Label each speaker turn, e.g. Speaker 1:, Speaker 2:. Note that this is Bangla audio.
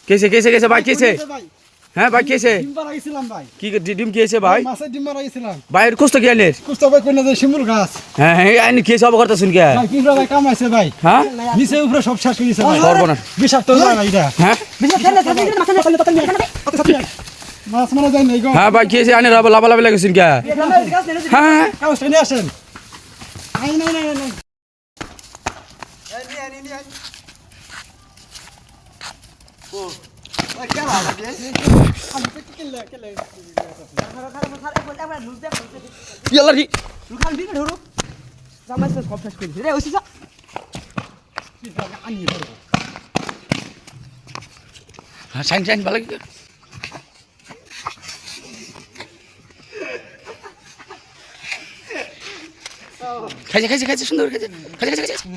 Speaker 1: कैसे कैसे कैसे भाई कैसे হ্যাঁ ভাই কেছে
Speaker 2: ডিম পাড়া গেছিলাম ভাই
Speaker 1: কি ডিম কি আছে ভাই
Speaker 2: মাছের ডিম পাড়া গেছিলাম
Speaker 1: ভাইয়ের কুস্ত কি আইলে
Speaker 2: কুস্তা ভাই কইনা যে শিমুল গাছ
Speaker 1: হ্যাঁ হ্যাঁ আইনি কি সব করতে শুন কে
Speaker 2: ভাই কি ভাই কামাইছে ভাই
Speaker 1: হ্যাঁ
Speaker 2: নিচে উপরে সব শেষ হয়ে গেছে ভাই
Speaker 1: সর্বনাশ
Speaker 2: বিষাক্ত ভাই এটা
Speaker 1: হ্যাঁ
Speaker 2: মাছ মারা যায় নাই গো
Speaker 1: হ্যাঁ ভাই কেছে আইনি লাভ লাভ লাগেছেন কে হ্যাঁ
Speaker 2: কাগজ নিয়ে আসেন আই নাই নাই নাই
Speaker 1: ইয়াল্লা রি হ্যাঁ সাইন সাইন ভালো কি খাইছে খাইছে খাইছে সুন্দর খাইছে খাইছে খাইছে খাইছে